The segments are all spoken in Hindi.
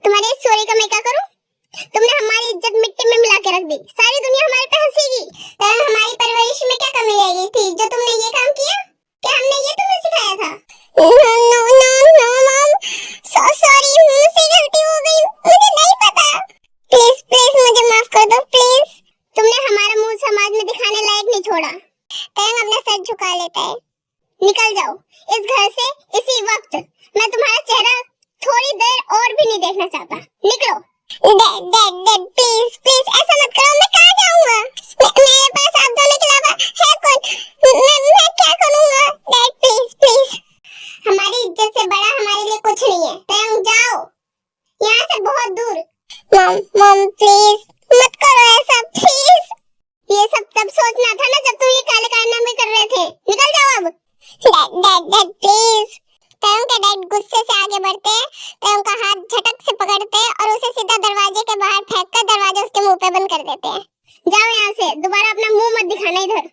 तुम्हारे सॉरी का मैं क्या करूं? तुमने हमारी इज्जत मिट्टी में मिला के रख दी। सारी दुनिया हमारे पे हंसेगी। तब हमारी परवरिश में क्या कमी रह गई थी जो तुमने ये काम किया? क्या हमने ये तुम्हें सिखाया था? No no no no mom, so sorry, मुझसे गलती हो गई, मुझे नहीं पता। प्लीज प्लीज मुझे माफ कर दो प्लीज। तुमने हमारा मुंह समाज में दिखाने लायक नहीं छोड़ा। तयंग अपना सर झुका लेता है। निकल जाओ इस घर से इसी वक्त। मैं तुम्हारा चेहरा थोड़ी देर और भी नहीं देखना चाहता। निकलो। Dad dad dad please please ऐसा मत करो। मैं कहाँ जाऊँगा? मेरे पास आप दोनों के अलावा है कौन? मैं क्या करूँगा? Dad please please. हमारी इज्जत से बड़ा हमारे लिए कुछ नहीं है। तयंग जाओ यहाँ से बहुत दूर। मॉम मॉम प्लीज मत करो ऐसा प्लीज। ये सब तब सोचना था ना जब तुम ये काले कारनामे कर रहे थे। निकल जाओ अब। Dad dad dad please. Taeyong का डैड गुस्से से आगे बढ़ते हैं। तयंग का हाथ झटक से पकड़ते हैं और उसे सीधा दरवाजे के बाहर फेंककर दरवाजा उसके मुंह पे बंद कर देते हैं। जाओ यहाँ से, दोबारा अपना मुंह मत दिखाना इधर।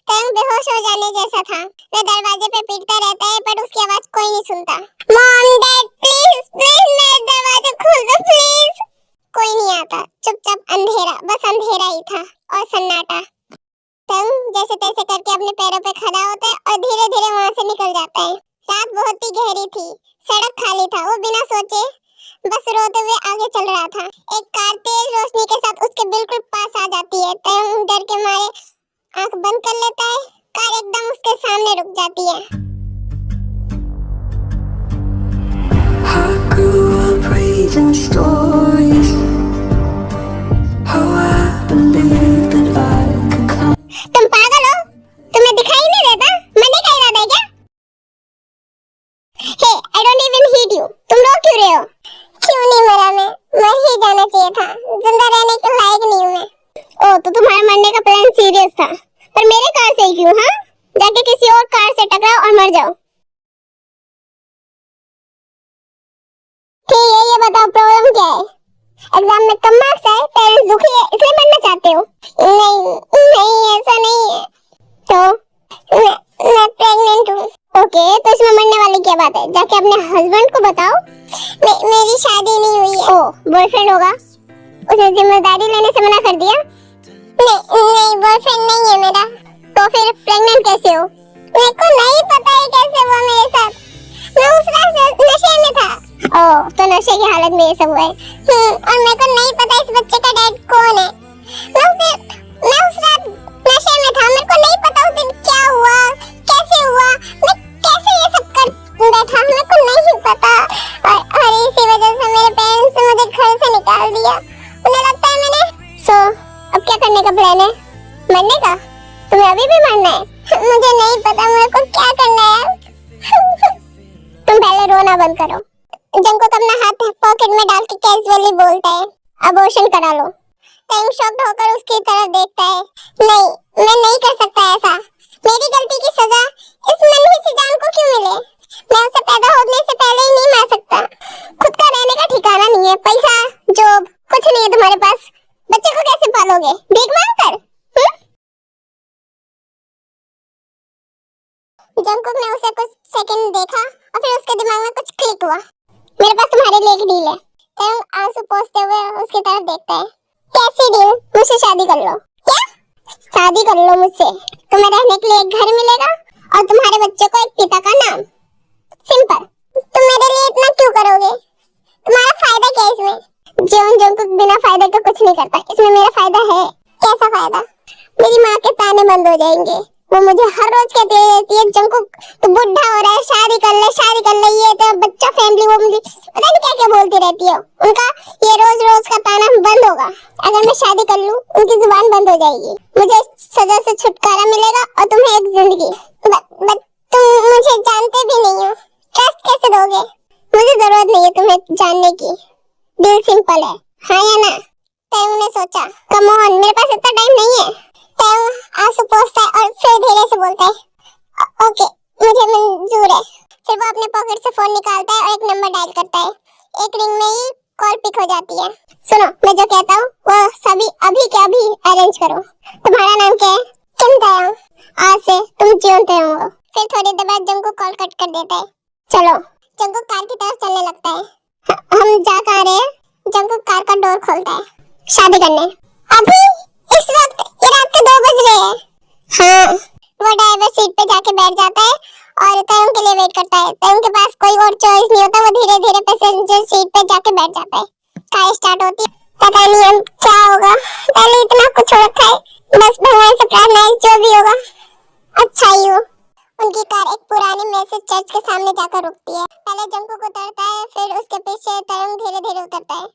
तयंग बेहोश हो जाने जैसा था। वह दरवाजे पे पीटता रहता है पर उसकी आवाज कोई नहीं सुनता। मॉम डैड प्लीज प्लीज मेरा दरवाजा खोल दो प्लीज। कोई नहीं आता। चुपचाप अंधेरा, बस अंधेरा ही था और सन्नाटा। तयंग जैसे तैसे करके अपने पैरों पे खड़ा होता है और धीरे धीरे वहाँ से निकल जाता है। रात बहुत ही गहरी थी। सड़क खाली था। वो बिना सोचे बस रोते हुए आगे चल रहा था। एक कार तेज रोशनी के साथ उसके बिल्कुल पास आ जाती है। तयंग डर के मारे आंख बंद कर लेता है। कार एकदम उसके सामने रुक जाती है। I grew up reading stories, how I believed that I could come. तुम पागल हो? तुम्हें दिखाई नहीं देता? मरने का इरादा है क्या? Hey, I don't even hate you. तुम रो क्यों रहे हो? क्यों नहीं मरा मैं? मर ही जाना चाहिए था। जिंदा रहने के लायक नहीं हूँ मैं। ओह, तो तुम्हारा मरने का प्लान सीरियस था। पर मेरे कार से ही क्यों? हाँ, जाके किसी और कार से टकराओ और मर जाओ। ठीक है, ये बताओ प्रॉब्लम क्या है? एग्जाम में कम मार्क्स आए, पेरेंट्स दुखी है इसलिए मरना चाहते हो? नहीं नहीं ऐसा नहीं है। तो मैं प्रेग्नेंट हूँ। ओके, तो इसमें मरने वाली क्या बात है? जाके अपने हस्बैंड को बताओ। मेरी शादी नहीं हुई है। ओह, बॉयफ्रेंड होगा? उसने जिम्मेदारी लेने से मना कर दिया? नहीं बॉयफ्रेंड नहीं है मेरा। तो फिर प्रेग्नेंट कैसे हो? मेरे को नहीं पता है कैसे हुआ मेरे साथ। मैं उस रात नशे में था। ओह, तो नशे की हालत में ये सब हुआ है। और मेरे को नहीं पता इस बच्चे का डैड कौन है। मैं उस रात नशे में था। मेरे को नहीं पता उस दिन क्या हुआ, कैसे हुआ, मैं कैसे ये सब कर बैठा, मेरे को नहीं पता। और इसी वजह से मेरे पेरेंट्स ने मुझे घर से निकाल दिया। उन्हें लगता है मैंने अब क्या करने का प्लान है? मरने का? तुम्हें अभी भी मरना है? मुझे नहीं पता मेरे को क्या करना है। तुम पहले रोना बंद करो। जंकुक अपना हाथ पॉकेट में डाल के कैजुअली बोलता है, अबॉर्शन करा लो। तयंग शॉक्ड होकर उसकी तरफ देखता है। नहीं, मैं नहीं कर सकता ऐसा। मेरी गलती की सजा इस नन्ही सी जान को क्यों मिले? मैं उसे पैदा होने से पहले ही नहीं मार सकता। खुद का रहने का ठिकाना नहीं है, पैसा, जॉब, कुछ नहीं है तुम्हारे पास। बच्चे को कैसे पालोगे? भीख मांगकर? जंकुक ने उसे कुछ सेकंड देखा और फिर उसके दिमाग में कुछ क्लिक हुआ। मेरे पास तुम्हारे लिए एक डील है। तयंग आंसू पोंछते हुए उसकी तरफ देखता है। कैसी डील? मुझसे शादी कर लो। क्या? शादी कर लो मुझसे। तुम्हें रहने के लिए एक घर मिलेगा और तुम्हारे बच्चे को एक पिता का नाम। सिंपल। तुम मेरे लिए इतना क्यों करोगे? तुम्हारा फायदा क्या है इसमें? जीवन जंकुक बिना फायदे के कुछ नहीं करता। इसमें मेरा फायदा है। कैसा फायदा? मेरी माँ के ताने बंद हो जाएंगे। वो मुझे हर रोज कहती रहती है, जंकुक तू बुढ़ा हो रहा है, शादी कर ले, ये तो बच्चा फैमिली वो मुझे पता नहीं क्या क्या बोलती रहती है। उनका ये रोज रोज का ताना बंद होगा। अगर मैं शादी कर लूं, उनकी जुबान बंद हो जाएगी। मुझे सजा से छुटकारा मिलेगा और तुम्हें एक जिंदगी। बट तुम मुझे जानते भी नहीं हो, ट्रस्ट कैसे दोगे? मुझे जरूरत नहीं है तुम्हें जानने की। डील सिंपल है, हाँ या ना? तयंग ने सोचा, कम ऑन, मेरे पास इतना टाइम नहीं है। तयंग आंसू पोंछता है और फिर धीरे से बोलता है, ओके मुझे मंजूर है। फिर वो अपने पॉकेट से फोन निकालता है और एक नंबर डायल करता है। एक रिंग में ही कॉल पिक हो जाती है। सुनो, मैं जो कहता हूँ वो सभी अभी के अभी अरेंज करो। तुम्हारा नाम क्या है? किम तयंग। आज से तुम जीवंत हो। फिर थोड़ी देर बाद जंकुक कॉल कट कर देता है। चलो, जंकुक कार की तरफ चलने लगता है। हम जा कहाँ रहे हैं? डोर खोलता है शादी करने। अभी इस वक्त ये रात के 2 बज रहे हैं। हाँ, वो ड्राइवर सीट पे जाके बैठ जाता है और तयंग के लिए वेट करता है। तयंग के पास कोई और चॉइस नहीं होता, वो धीरे धीरे पैसेंजर सीट पे जाके बैठ जाता है। कार स्टार्ट होती है। पता नहीं अब क्या होगा, पहले इतना कुछ हो रखा है, बस भगवान से प्रार्थना है जो भी होगा अच्छा ही हो। उनकी कार एक पुरानी मैसेज चर्च के सामने जाकर रुकती है। पहले जंकुक उतरता है, फिर उसके पीछे तयंग धीरे धीरे उतरता है।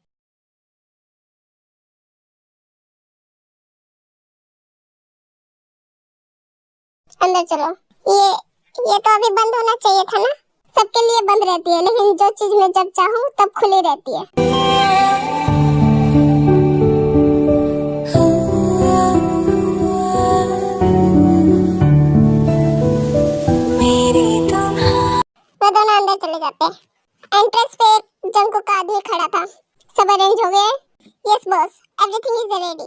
अंदर चलो। ये तो अभी बंद होना चाहिए था ना। सबके लिए बंद रहती है, लेकिन जो चीज मैं जब चाहूँ तब खुली रहती है। वो दोनों अंदर चले जाते हैं। एंट्रेंस पे एक जंकुक का आदमी खड़ा था। सब अरेंज हो गए? Yes boss, everything is ready.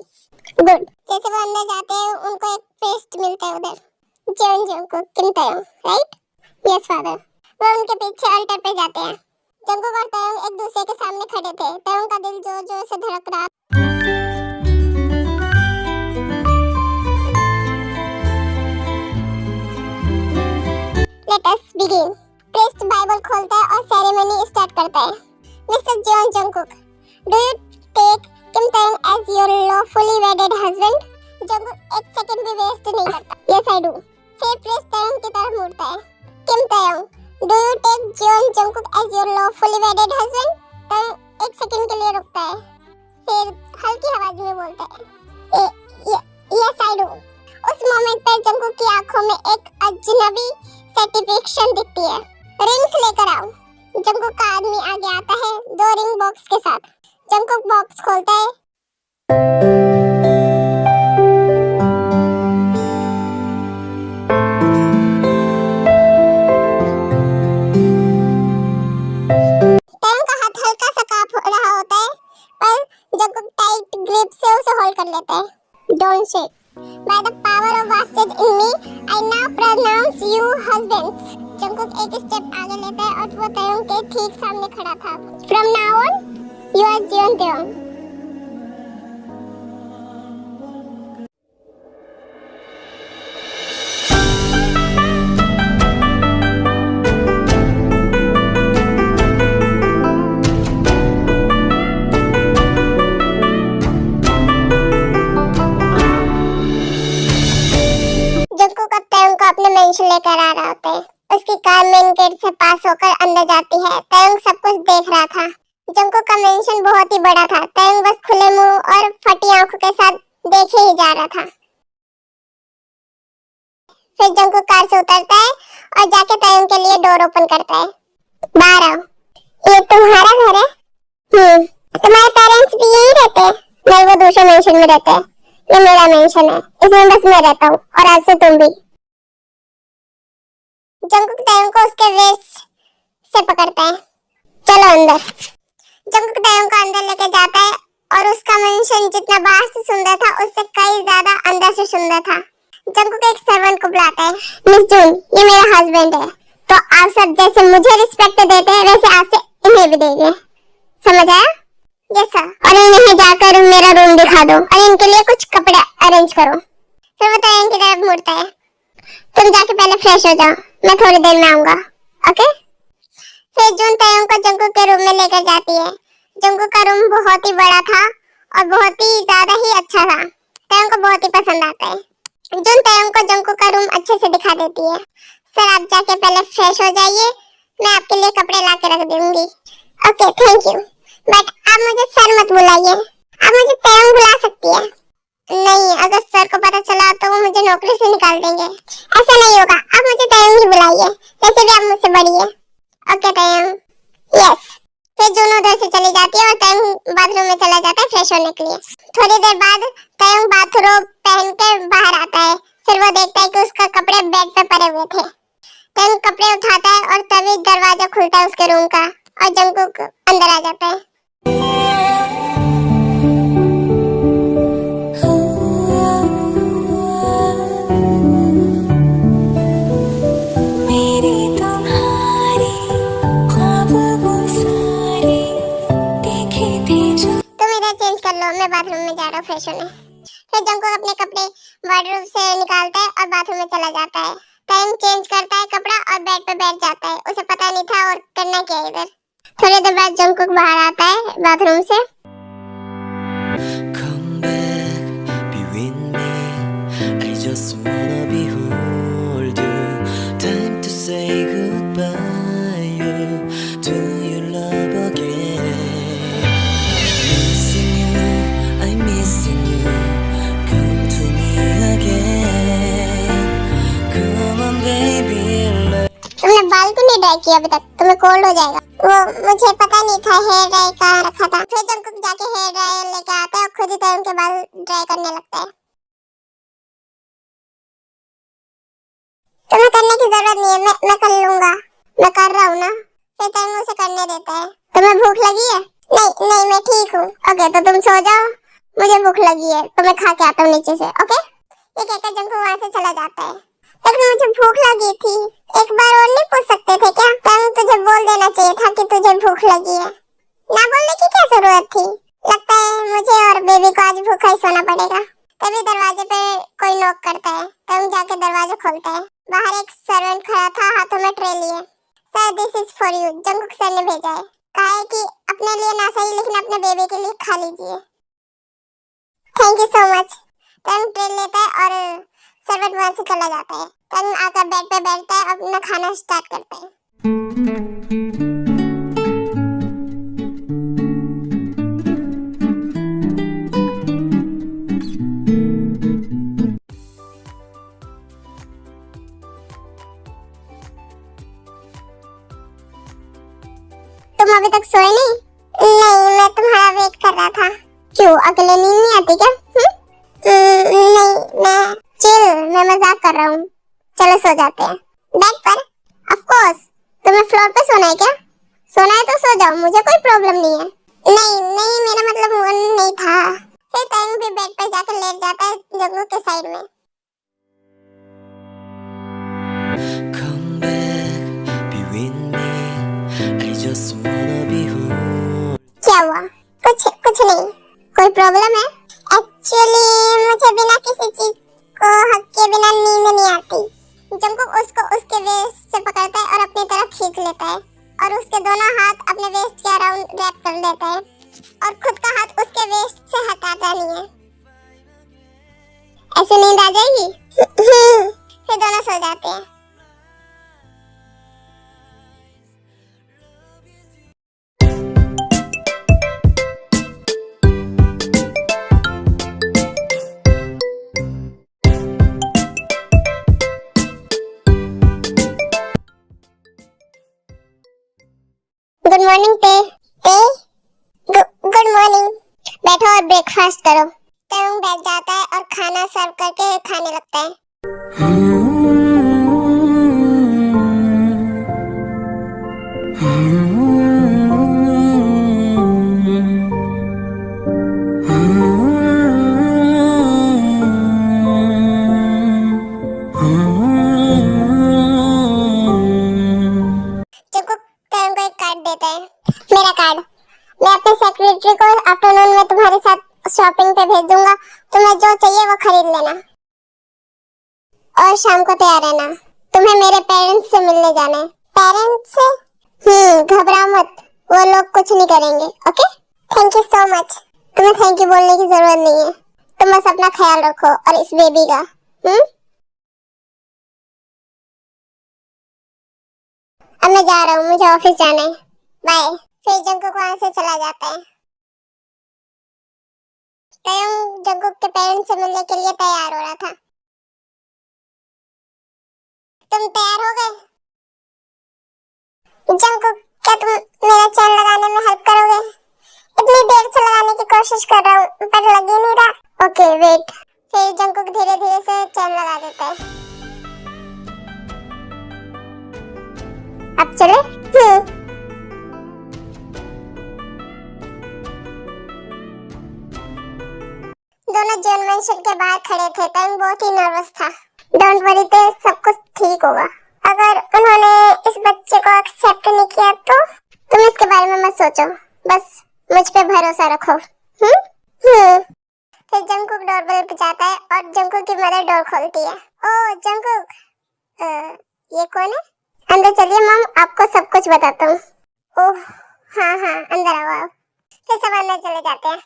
Good. जैसे वो अंदर जाते हैं उनको एक फेस्ट मिलता है उधर। जेन जंकुक किम तयंग, राइट? Yes father. वो उनके पीछे अल्टर पे जाते हैं। जंकुक और तयंग एक दूसरे के सामने खड़े थे। तयंग का दिल जोर जोर से धड़क रहा। Let us begin. Priest Bible खोलता है और सेरेमनी स्टार्ट करता है। Mister John Jungkook, do you take Kim Taeyong as your lawfully wedded husband? Jungkook एक सेकंड भी वेस्ट नहीं करता। Yes I do. फिर प्रीस्ट तयंग की तरफ मुड़ता है। Kim Taeyong, do you take John Jungkook as your lawfully wedded husband? Taeyong एक सेकंड के लिए रुकता है, फिर हल्की आवाज में बोलता है यस आई डू। उस मोमेंट पर जंकुक की आंखों में एक अजनबी सर्टिफिकेशन दिखती है। रिंग्स लेकर आओ। जंकुक का आदमी आगे आता है 2 रिंग बॉक्स के साथ। जंकुक बॉक्स खोलता है। तयंग का हाथ हल्का सा कांप रहा होता है, पर जंकुक टाइट ग्रिप से उसे होल्ड कर लेता है। Don't shake. By the power of vested in me, I now pronounce you husbands. Jungkook एक स्टेप आगे लेता है और वो तयंग के ठीक सामने खड़ा था। From now on, you are Jeon Taeyong. अपने मेंशन लेकर आ रहा होता है। उसकी कार मेन गेट से पास होकर अंदर जाती है। तयंग सब कुछ देख रहा था। जंकुक का मेंशन बहुत ही बड़ा था। तयंग बस खुले मुंह और फटी आंखों के साथ देखे ही जा रहा था। फिर जंकुक कार से उतरता है और जाके तयंग के लिए डोर ओपन करता है। बाहर आओ। ये तुम्हारा घर है? तुम्हारे पेरेंट्स भी यहीं रहते हैं? नहीं, वो दूसरे मेंशन में रहते हैं। ये मेरा मेंशन है, इसमें बस मैं रहता हूँ और आज से तुम भी। जंकुक तयंग को उसके वेस्ट से पकड़ता है। चलो अंदर। जंकुक तयंग को अंदर लेके जाता है और उसका मेंशन जितना बाहर से सुंदर था उससे कई ज्यादा अंदर से सुंदर था। जंकुक एक सर्वेंट को बुलाता है। मिस जून, ये मेरा हस्बैंड है, तो आप सब जैसे मुझे रिस्पेक्ट देते हैं वैसे आप से इन्हें भी देंगे। समझ आया? Yes sir. और इन्हें जाकर मेरा रूम दिखा दो और इनके लिए कुछ कपड़े अरेंज करो। फिर वो तयंग की तरफ मुड़ता है। तुम जाके पहले फ्रेश हो जाओ, मैं थोड़ी देर में आऊंगा, ओके? फिर जून तयंग को जंकुक के रूम में लेकर जाती है। जंकुक का रूम बहुत ही बड़ा था और बहुत ही ज्यादा ही अच्छा था। तयंग को बहुत ही पसंद आता है। जून तयंग को जंकुक का रूम अच्छे से दिखा देती है। सर आप जाके पहले फ्रेश हो जाइए, मैं आपके लिए कपड़े ला के रख दूंगी। ओके थैंक यू, बट आप मुझे सर मत बुलाइए, आप मुझे तयंग बुला सकती है। नहीं, अगर सर को पता चला तो वो मुझे नौकरी से निकाल देंगे। ऐसा नहीं होगा, आप मुझे तयंग ही बुलाइए, वैसे भी आप मुझसे बड़ी है। ओके तयंग। यस। फिर जून उधर से चली जाती है और तयंग बाथरूम में चला जाता है फ्रेश होने के लिए। थोड़ी देर बाद तयंग बाथरोब पहन के बाहर आता है। फिर वो देखता है कि उसका कपड़े बेड पे पड़े हुए थे। तयंग कपड़े उठाता है और तभी दरवाजा खुलता है उसके रूम का और जंकुक अंदर आ जाता है। मैं बाथरूम में जा रहा हूँ फ्रेश होने। फिर जंकुक अपने कपड़े वार्डरोब से निकालता है और बाथरूम में चला जाता है। टाइम चेंज करता है कपड़ा और बेड पे बैठ जाता है। उसे पता नहीं था और करना क्या है इधर। थोड़ी देर बाद जंकुक बाहर आता है बाथरूम से। Come back, be with me. I just wanna behold you. Time to say goodbye. Do you love again? Missing you, I'm missing you. Come to me again. Come on, baby. तुमने बाल क्यों नहीं ड्राई किया अभी तक? तुम्हें कोल्ड हो जाएगा। वो मुझे पता नहीं था हेयर ड्राई कहाँ रखा था। फिर जंकुक जाके हेयर ड्रायर लेके आता है और खुद ही तरह उनके बाल ड्राई करने लगता है। तुम्हें करने की जरूरत नहीं है, मैं कर लूंगा। मैं कर रहा हूँ ना। फिर तैंग उसे करने देता है। तुम्हें भूख लगी है? नहीं नहीं मैं ठीक हूँ। ओके तो तुम सो जाओ, मुझे भूख लगी है तो मैं खा के आता हूँ नीचे से। ओके ये कहकर जंकुक वहाँ से चला जाता है। लेकिन मुझे भूख लगी थी, एक बार और नहीं पूछ सकते थे क्या? तंग तुझे बोल देना चाहिए था कि तुझे भूख लगी है। ना बोलने की क्या जरूरत थी? लगता है मुझे और बेबी को आज भूखा ही सोना पड़ेगा। तभी दरवाजे पे कोई नॉक करता है। तंग जाके दरवाजा खोलता है। बाहर एक सर्वेंट खड़ा था हाथों में ट्रे लिए। Sir this is for you, Jungkook sir ने भेजा है। कहा है कि अपने लिए ना सही लेकिन अपने बेबी के लिए खा लीजिए। Thank you so much. तंग ट्रे लेता है और सर्वेंट वहां से चला जाता है। तंग आकर बेड पे बैठता है और अपना खाना स्टार्ट करता है। तुम अभी तक सोए नहीं? नहीं मैं तुम्हारा वेट कर रहा था। क्यों अकेले नींद नहीं आती क्या? नहीं मैं मजाक कर रहा हूँ। चलो सो जाते हैं। बेड पर? Of course. तुम्हें फ्लोर पे सोना है क्या? सोना है तो सो जाओ, मुझे कोई प्रॉब्लम नहीं है। नहीं मेरा मतलब वो नहीं था। फिर तंग भी बेड पर जाकर लेट जाता है जंकुक के साइड में। Come back, be with me. I just wanna behold. क्या हुआ? कुछ नहीं। कोई प्रॉब्लम है? एक्चुअली मुझे बिना किसी चीज को हक के बिना नींद नहीं आती। जंकुक उसको उसके वेस्ट से पकड़ता है और अपनी तरफ खींच लेता है और उसके दोनों हाथ अपने वेस्ट के अराउंड रैप कर देता है और खुद का हाथ उसके वेस्ट से हटाता नहीं है। ऐसे नींद आ जाएगी? फिर दोनों सो जाते हैं। Good morning good morning. बैठो और ब्रेकफास्ट करो। तंग बैठ जाता है और खाना सर्व करके खाने लगता है। मेरा कार्ड मैं अपने सेक्रेटरी को आफ्टरनून में तुम्हारे साथ शॉपिंग पे भेज दूंगा। तुम्हें जो चाहिए वो खरीद लेना और शाम को तैयार रहना। तुम्हें मेरे पेरेंट्स से मिलने जाना है। पेरेंट्स से? घबराओ मत, वो लोग कुछ नहीं करेंगे। Okay thank you so much. तुम्हें थैंक यू बोलने की जरूरत नहीं है। तुम बस अपना ख्याल रखो और इस बेबी का। अब मैं जा रहा हूँ, मुझे ऑफिस जाना है। बाय। फिर जंकुक वहां से चला जाता है। तयंग जंकुक के पेरेंट्स से मिलने के लिए तैयार हो रहा था। तुम तैयार हो गए? जंकुक क्या तुम मेरा चैन लगाने में हेल्प करोगे? इतनी देर से लगाने की कोशिश कर रहा हूँ पर लग ही नहीं रहा। Okay wait. फिर जंकुक धीरे धीरे से चैन लगा देता है। अब चले? दोनों जॉन मेंशन के बाहर खड़े थे। तंग बहुत ही नर्वस था। डोंट वरी थे, सब कुछ ठीक होगा। अगर उन्होंने इस बच्चे को एक्सेप्ट नहीं किया तो तुम इसके बारे में मत सोचो, बस मुझ पे भरोसा रखो। फिर जंगकुक डोरबेल बजाता है और जंगकुक की मदर डोर खोलती है। ओह जंगकुक, ये कौन है? अंदर चलिए मॉम, आपको सब कुछ बताता हूँ। ओह हाँ हाँ अंदर आओ आप। फिर सब अंदर चले जाते हैं।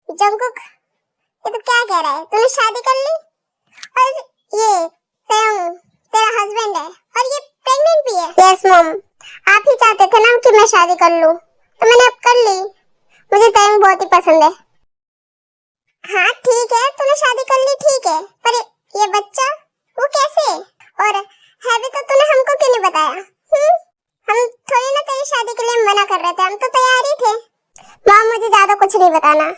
जंगकुक ये तो क्या कह रहा है? तूने शादी कर ली और ये तेरा हस्बैंड है और ये प्रेग्नेंट भी है। यस मॉम, आप ही चाहते थे ना कि मैं शादी कर लूं, तो मैंने अब कर ली। मुझे तेरंग बहुत ही पसंद है। हाँ ठीक है, तूने शादी कर ली ठीक है, पर ये बच्चा वो कैसे? और है भी तो तूने हमको क्यों नहीं बताया? हम थोड़ी ना तेरी शादी के लिए मना कर रहे थे, हम तो तैयार ही थे। मॉम मुझे ज्यादा कुछ नहीं बताना,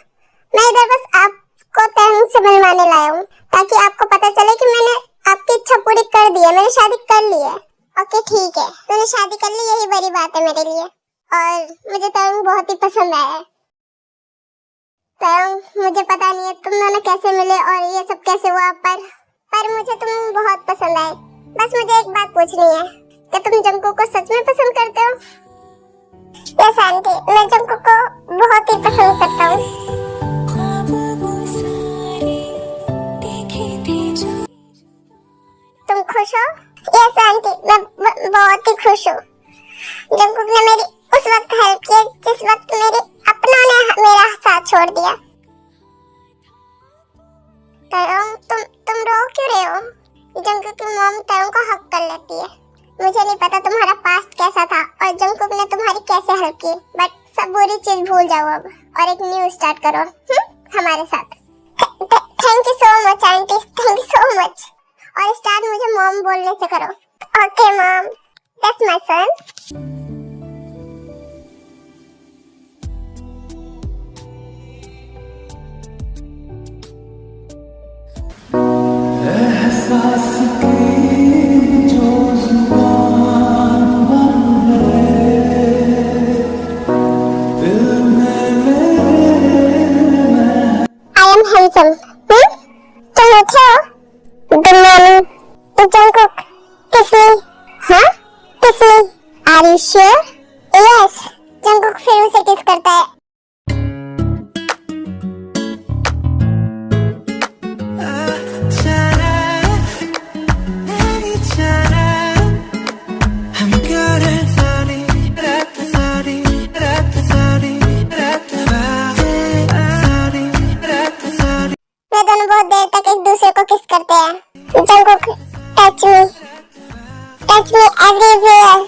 मैं इधर बस आपको तेरंग से मिलवाने लाया हूँ ताकि आपको पता चले कि मैंने आपकी इच्छा पूरी कर दी है, मैंने शादी कर ली है। ओके ठीक है, तूने शादी कर ली, यही बड़ी बात है मेरे लिए। और मुझे तेरंग बहुत ही पसंद आया है। तेरंग मुझे पता नहीं है तुम दोनों कैसे मिले और ये सब कैसे हुआ, पर मुझे तुम बहुत पसंद आए। बस मुझे एक बात पूछनी है, क्या तुम जंगकुक को सच में पसंद करते हो? यस आंटी, मैं जंगकुक को बहुत ही पसंद करता हूँ। तुम खुश हो? यस आंटी, मैं बहुत ही खुश हूँ। जंगकुक ने मेरी उस वक्त हेल्प की जिस वक्त मेरे अपनों ने मेरा साथ छोड़ दिया। तुम रो क्यों रहे हो? जंगकुक की मॉम तेरंग को हक कर लेती है। मुझे नहीं पता तुम्हारा पास्ट कैसा था और जंगकुक ने तुम्हारी कैसे हेल्प की, बट सब बुरी चीज भूल जाओ अब और एक न्यू स्टार्ट करो हमारे साथ। Thank you so much aunty, thank you so much. और स्टार्ट मुझे मॉम बोलने से करो। Okay mom, that's my son. handsome. तुम उठे हो? Good morning. Jungkook, kiss me. हाँ? Kiss me. Are you sure? Yes. Jungkook फिर उसे किस करता है। वे दोनों बहुत देर तक एक दूसरे को किस करते हैं। Jungkook touch me everywhere.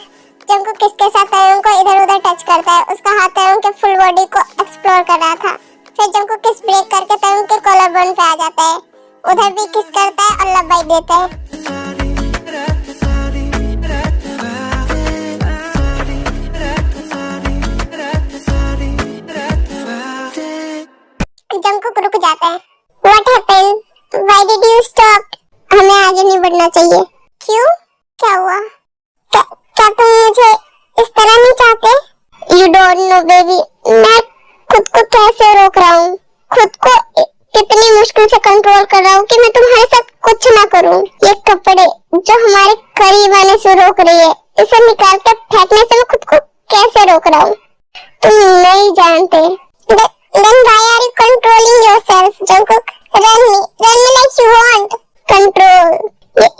Jungkook किसके साथ तेरंग को इधर उधर टच करता है। उसका हाथ तेरंग के फुल बॉडी को एक्सप्लोर कर रहा था। फिर जंगकुक किस ब्रेक करके तेरंग के कॉलर बोन पे आ जाता है, उधर भी किस करता है और लव बाइट देता है। जंगकुक रुक जाता है। What happened? Why did you stop? हमें आगे नहीं बढ़ना चाहिए। क्यों? क्या हुआ? क्या तुम मुझे इस तरह नहीं चाहते? You don't know baby, मैं खुद को कैसे रोक रहा हूँ, खुद को कितनी मुश्किल से कंट्रोल कर रहा हूँ कि मैं तुम्हारे साथ कुछ ना करूँ। ये कपड़े जो हमारे करीब आने से रोक रही है, इसे निकाल कर फेंकने से मैं खुद को कैसे रोक रहा हूँ, तुम नहीं जानते। Then why are you controlling yourself, Jungkook? Run me like you want. Control.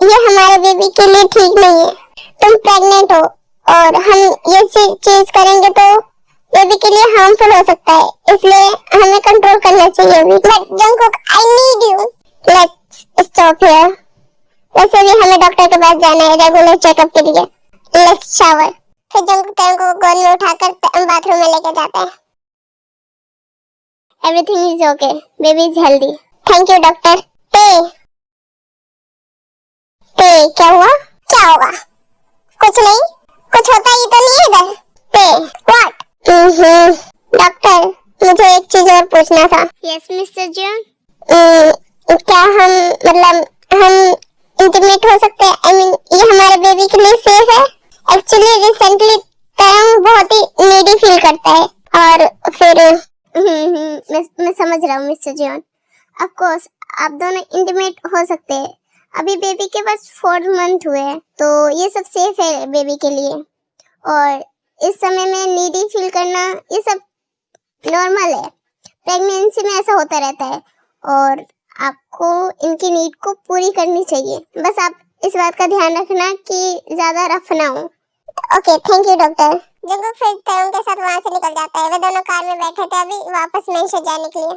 ये हमारे बेबी के लिए ठीक नहीं है। तुम प्रेग्नेंट हो और हम ये चीज करेंगे तो बेबी के लिए हार्मफुल हो सकता है, इसलिए हमें कंट्रोल करना चाहिए अभी। But Jungkook, I need you. Let's stop here. वैसे भी हमें डॉक्टर के पास जाना है रेगुलर चेकअप के लिए। Let's shower. फिर Jungkook तेरंग को गोद में उठाकर बाथरूम में लेके जाता है। Everything is okay. Baby is healthy. Thank you doctor. ते क्या हुआ? क्या होगा? कुछ नहीं, कुछ होता ही तो नहीं है इधर। ते what? डॉक्टर, मुझे एक चीज और पूछना था। Yes mister John. क्या हम इंटीमेट हो सकते हैं? I mean, ये हमारे बेबी के लिए सेफ है? Actually recently तेरंग बहुत ही नीडी फील करता है और फिर मैं समझ रहा हूँ मिस्टर जॉन। ऑफ कोर्स आप दोनों इंटीमेट हो सकते हैं। अभी बेबी के पास 4 मंथ हुए हैं, तो ये सब सेफ है बेबी के लिए। और इस समय में नीडी फील करना ये सब नॉर्मल है, प्रेगनेंसी में ऐसा होता रहता है और आपको इनकी नीड को पूरी करनी चाहिए। बस आप इस बात का ध्यान रखना कि ज्यादा रफ ना हो। Okay, thank you doctor. Jungkook फिर तयंग के साथ वहाँ से निकल जाता है। वे दोनों कार में बैठे थे अभी वापस मेंशन जाने के लिए।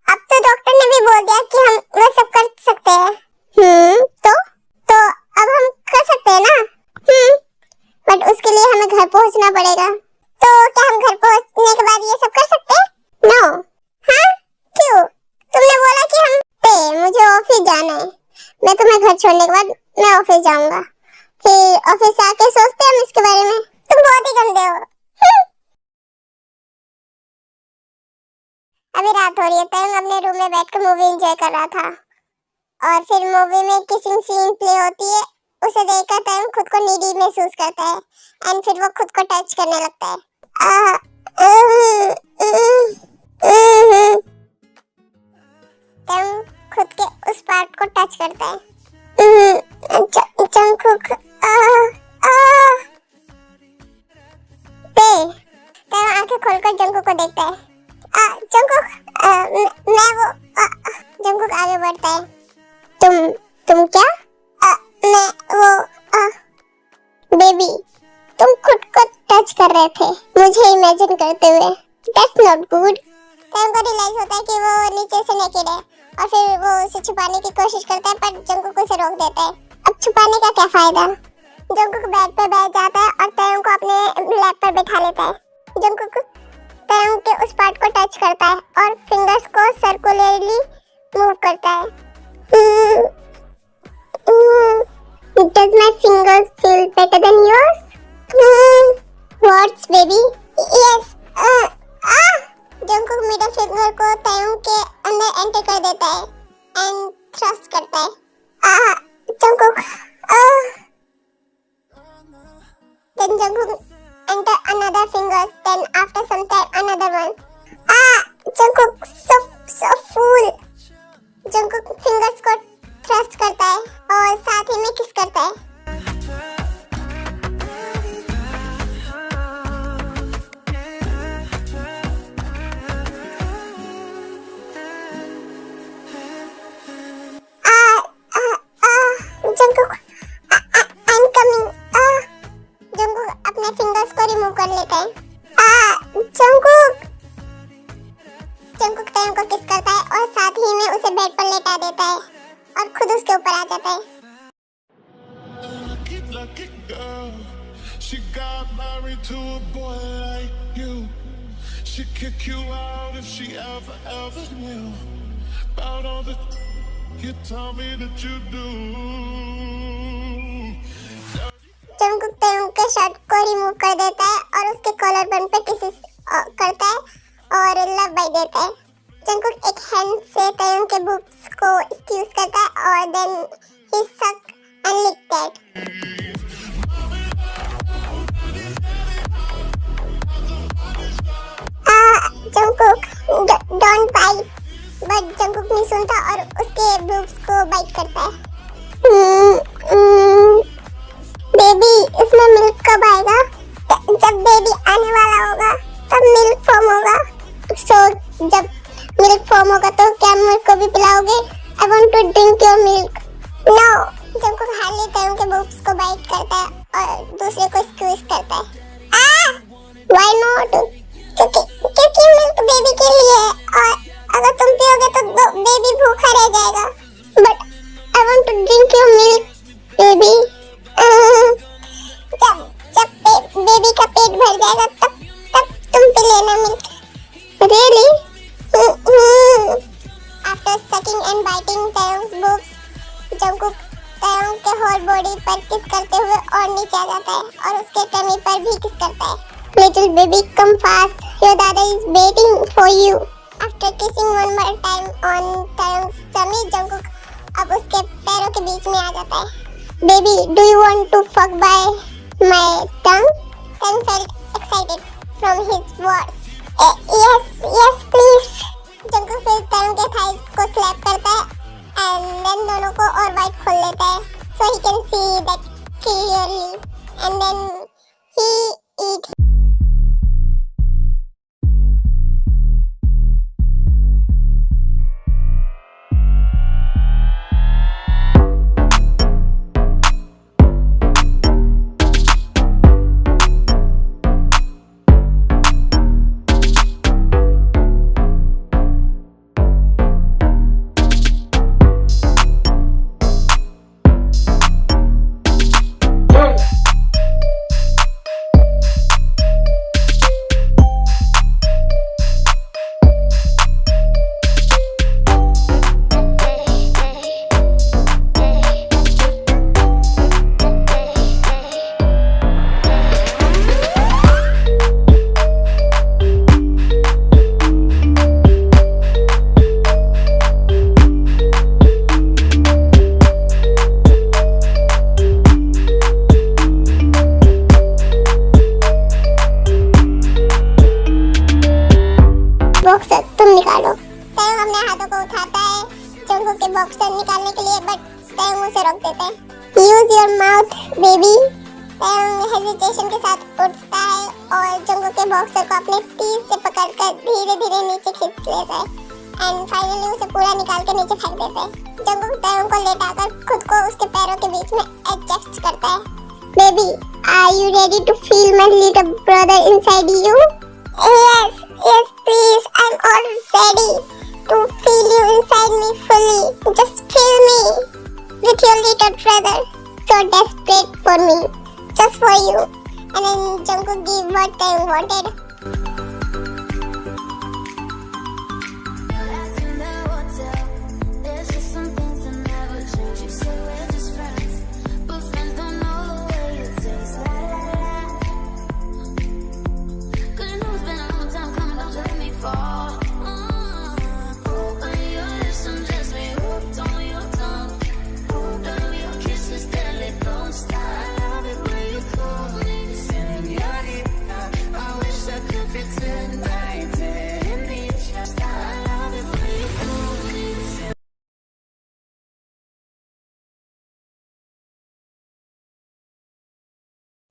अब तो डॉक्टर ने भी बोल दिया कि हम वो सब कर सकते हैं। तो अब हम कर सकते हैं ना? बट उसके लिए हमें घर पहुंचना पड़ेगा। तो क्या हम घर पहुंचने के बाद ये सब कर सकते हैं? नो। हाँ, क्यों? तुमने बोला कि हम मुझे ऑफिस जाना है। मैं तुम्हें घर छोड़ने के बाद मैं ऑफिस जाऊंगा, फिर ऑफिस से आके सोचते हैं हम इसके बारे में। तुम बहुत ही गंदे हो। अभी रात हो रही है। तयंग अपने रूम में बैठकर मूवी एंजॉय कर रहा था और फिर मूवी में किसिंग सीन प्ले होती है। उसे देखकर तयंग खुद को नीडी महसूस करता है एंड फिर वो खुद को टच करने लगता है। तयंग खुद के उस पार्ट को टच करता है। जंगकुक तयंग आंखें खोलकर जंगकुक को देखता है। जंगकुक, मैं वो जंगकुक आगे बढ़ता है। तुम क्या? मैं वो बेबी, तुम खुद को टच कर रहे थे मुझे इमेजिन करते हुए। That's not good. तयंग को रियलाइज होता है कि वो नीचे से नेकेड है और फिर वो उसे छुपाने की कोशिश करता है पर जंगकुक उसे रोक देता है। अब छुपाने का क्या फायदा? जंगकुक बेड पे बैठ जाता है और तयंग को अपने लैप पर बैठा लेता है। जंगकुक तयंग के उस पार्ट को टच करता है और फिंगर्स को सर्कुलरली मूव करता है। Does my fingers feel better than yours? What, baby? Yes. Jungkook middle finger को तयंग के अंदर एंटर कर देता है एंड थ्रस्ट करता है। Jungkook then Jungkook enter another finger, then after some time another one. Jungkook so fool. Jungkook fingers को thrust करता है और साथ ही में किस करता है। Jungkook, I'm coming. जंगकुक अपने फिंगर्स को रिमूव कर लेता है। जंगकुक तयंग को किस करता है और साथ ही में उसे बेड पर लेटा देता है और खुद उसके ऊपर आ जाता है। She got married to a boy like you. She'd kick you out if she ever knew about all the you tell me that you do. Jungkook Taeyong के शर्ट को रिमूव कर देता है और उसके कॉलर बन पे किस करता है और लव बाई देता है। जंगकुक एक हैंड से तयंग के बूब्स को स्क्यूज करता है और then he suck and lick that. Jungkook don't bite, but Jungkook नहीं सुनता और उसके बूब्स को बाइट करता है। बेबी, इसमें मिल्क कब आएगा? जब बेबी आने वाला होगा तब मिल्क फॉर्म होगा। सो जब मिल्क फॉर्म होगा तो क्या मुझे को भी पिलाओगे? I want to drink your milk. No. Jungkook Harley Taeyong के बूब्स को बाइट करता है और दूसरे को स्क्वीज करता है। Why not? क्योंकि मिल्क बेबी के लिए है और अगर तुम पियोगे तो बेबी भूखा रह जाएगा। But I want to drink your milk, baby. जब बेबी का पेट भर जाएगा तब तुम पे लेना milk. Really? After sucking and biting Taeyong's boobs, Jungkook Taeyong के होल बॉडी पर किस करते हुए और नीचे आ जाता है और उसके टमी पर भी किस करता है। Little baby, come fast. Your dada is waiting for you. After kissing one more time on Taeyong's tummy, Jungkook अब उसके पैरों के बीच में आ जाता है। Baby, do you want to fuck by my tongue? Taeyong felt excited from his words. Yes, please. Jungkook फिर तयंग के थाइस को स्लैप करता है and then दोनों को और वाइट खोल लेता है so he can see that clearly and then he eats. Boxer निकालने के लिए, बट तयंग उसे रोक देते हैं। Use your mouth baby. Taeyong hesitation के साथ उठता है और जंगकुक के बॉक्सर को अपने टीथ से पकड़कर धीरे धीरे नीचे खींच लेता है एंड फाइनली उसे पूरा निकाल के नीचे फेंक देता है। जंगकुक तयंग को लेटाकर खुद को उसके पैरों के बीच में एडजस्ट करता है। Baby, are you ready to feel my little brother inside you? Yes, yes, please. I'm all ready to feel you inside me fully. Just feel me with your little brother. So desperate for me, just for you. And then Jungkook gave what Taeyong wanted.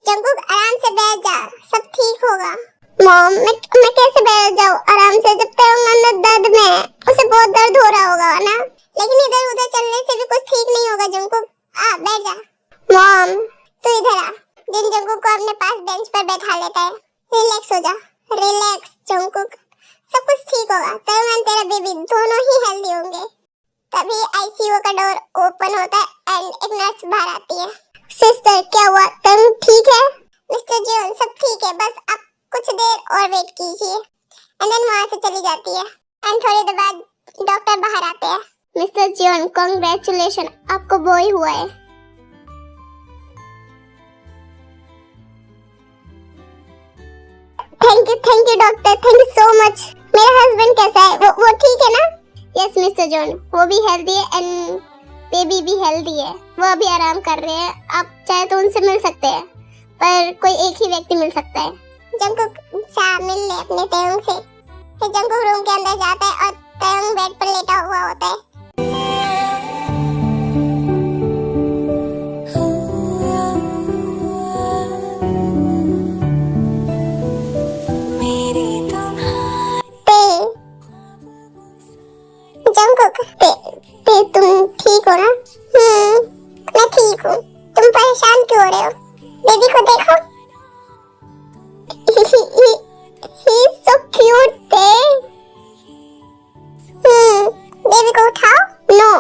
Jungkook आराम से बैठ जा, सब ठीक होगा। मॉम, मैं कैसे बैठ जाऊँ आराम से जब तयंग अंदर दर्द में है? उसे बहुत दर्द हो रहा होगा ना? लेकिन इधर उधर चलने से भी कुछ ठीक नहीं होगा जंगकुक। बैठ जा। मॉम, तू इधर आ। जिन जंगकुक को अपने पास बेंच पर बैठा लेता है। रिलैक्स हो जा, रिलैक्स जंगकुक, सब कुछ ठीक होगा। तयंग और तेरा बेबी दोनों ही हेल्दी होंगे। तभी आईसीयू का डोर ओपन होता है एंड एक नर्स बाहर आती है। सिस्टर, क्या हुआ? तुम ठीक है? मिस्टर जियोन, सब ठीक है, बस आप कुछ देर और वेट कीजिए। एंड देन वहां से चली जाती है एंड थोड़ी देर बाद डॉक्टर बाहर आते हैं। मिस्टर जियोन, कांग्रेचुलेशन, आपको बॉय हुआ है। Thank you doctor, thank you so much. मेरा हस्बैंड कैसा है? वो ठीक है ना? यस मिस्टर जियोन, वो भी हेल्दी है एंड बेबी भी हेल्दी है। वो अभी आराम कर रहे हैं। आप चाहे तो उनसे मिल सकते हैं, पर कोई एक ही व्यक्ति मिल सकता है। जंगकुक जा मिल ले अपने तयंग से। फिर जंगकुक रूम के अंदर जाता है और तयंग बेड पर लेटा हुआ होता है। तुम ठीक हो ना? मैं ठीक हूँ। तुम परेशान क्यों हो रहे हो? बेबी को देखो, he is so cute थे। बेबी को उठाओ। No,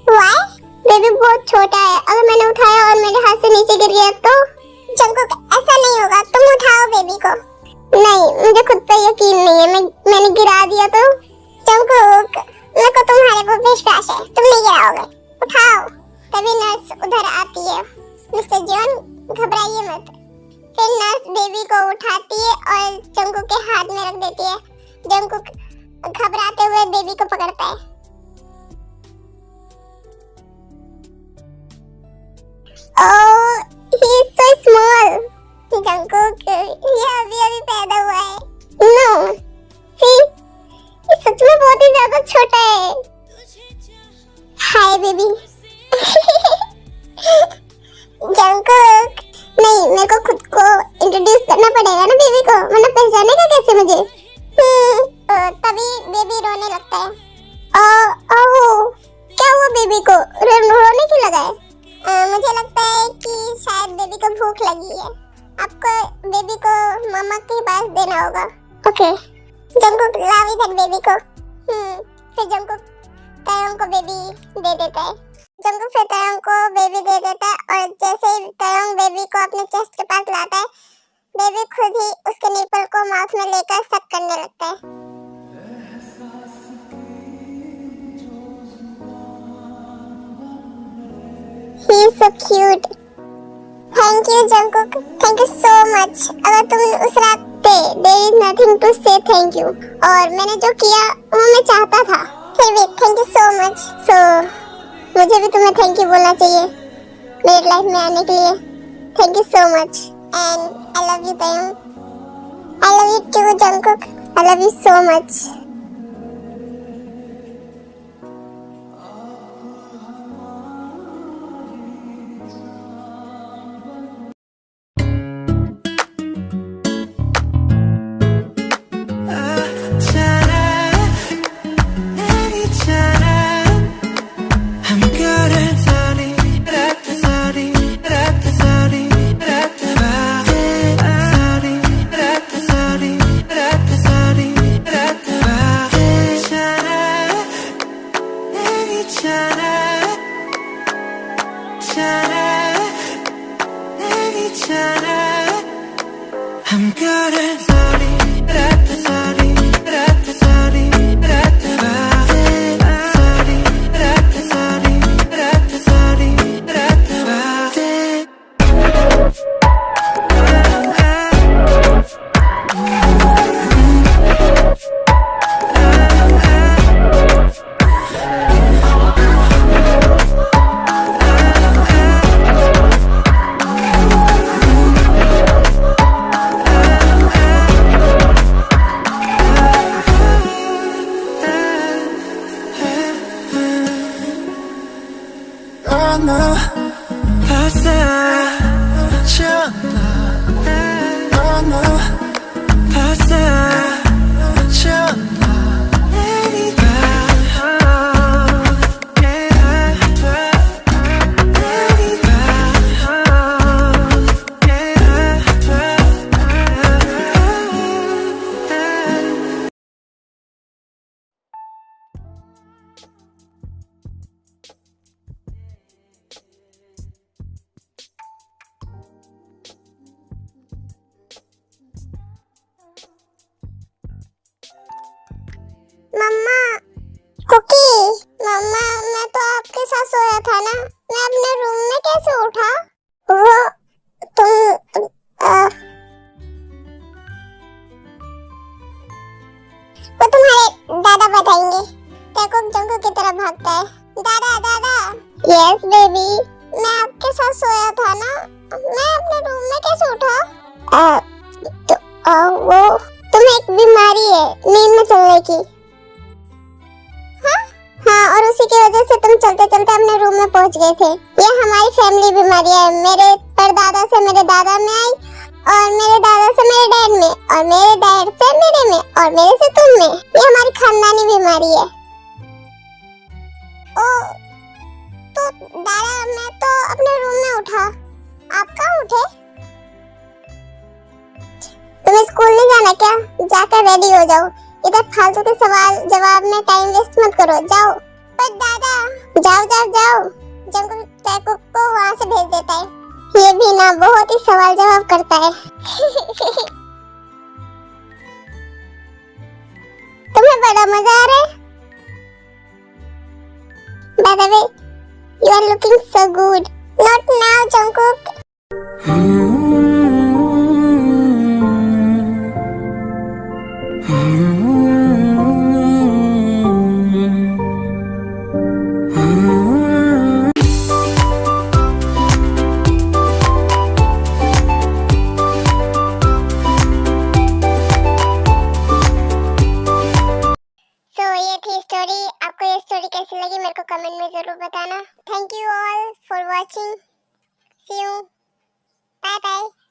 why? बेबी बहुत छोटा है, अगर मैंने उठाया और मेरे हाथ से नीचे गिर गया तो? जंगकुक, ऐसा नहीं होगा, तुम उठाओ बेबी को। नहीं, मुझे खुद पर यकीन नहीं है, मैंने गिरा दिया तो? जंगकुक, मेरे को तुम्हारे पर विश्वास है, तुम नहीं गिराओगे, उठाओ। तभी नर्स उधर आती है। मिस्टर जियोन, घबराइए मत। फिर नर्स बेबी को उठाती है और जंगकुक के हाथ में रख देती है। जंगकुक घबराते हुए बेबी को पकड़ता है। ओह, he is so small। Jungkook, ये अभी पैदा हुआ है। नो, see, ये सच में बहुत ही ज्यादा छोटा है। Hi baby. जंगकुक, नहीं, मेरे को खुद को इंट्रोड्यूस करना पड़ेगा ना बेबी को, वरना पहचानेगा कैसे मुझे? तभी बेबी रोने लगता है। ओह, क्या हुआ बेबी को? रोने क्यों लगा है? मुझे लगता है कि शायद बेबी को भूख लगी है। आपको बेबी को मम्मा के पास देना होगा। ओके। जंगकुक, लाओ इधर बेबी को। फिर जंगकुक तयंग को बेबी दे देता है। जंगकुक फिर तयंग को बेबी दे देता है और जैसे ही तयंग बेबी को अपने चेस्ट के पास लाता है, बेबी खुद ही उसके निपल को माउथ में लेकर सक करने लगता है। He is so cute. Thank you Jungkook, thank you so much. अगर तुम उस रात थे, there is nothing to say thank you. और मैंने जो किया वो मैं चाहता था। फिर भी thank you so much. So मुझे भी तुम्हें थैंक यू बोलना चाहिए मेरी लाइफ में आने के लिए। Thank you so much and I love you Taeyong. I love you too Jungkook. I love you so much. Mama cookie, mama मैं तो आपके साथ सोया था ना, मैं अपने रूम में कैसे उठा? वो तुम वो तुम्हारे दादा बताएंगे। टैकुक जंकू की तरफ भागता है। दादा दादा। यस बेबी, मैं आपके साथ सोया था ना, मैं अपने रूम में कैसे उठा? वो तुम्हें एक बीमारी है नींद में चलने की। हाँ, और उसी की वजह से तुम चलते चलते अपने रूम में पहुंच गए थे। ये हमारी फैमिली बीमारी है, मेरे परदादा से मेरे दादा में आई, और मेरे दादा से मेरे डैड में, और मेरे डैड से मेरे में, और मेरे से तुम में। ये हमारी खानदानी बीमारी है। ओ, तो दादा मैं तो अपने रूम में उठा, आप कहाँ उठे? तुम्हें स्कूल नहीं जाना क्या? जाकर रेडी हो जाओ, इधर फालतू के सवाल जवाब में टाइम वेस्ट मत करो, जाओ। पर दादा, जाओ जाओ जाओ, जंगल टैकुक को वहाँ से भेज देता है। ये भी ना बहुत ही सवाल जवाब करता है। तुम्हें बड़ा मजा आ रहा है? By the way, you are looking so good. Not now, Jungkook. Story, आपको ये स्टोरी कैसी लगी मेरे को कमेंट में जरूर बताना। Thank you all for watching. See you, bye bye.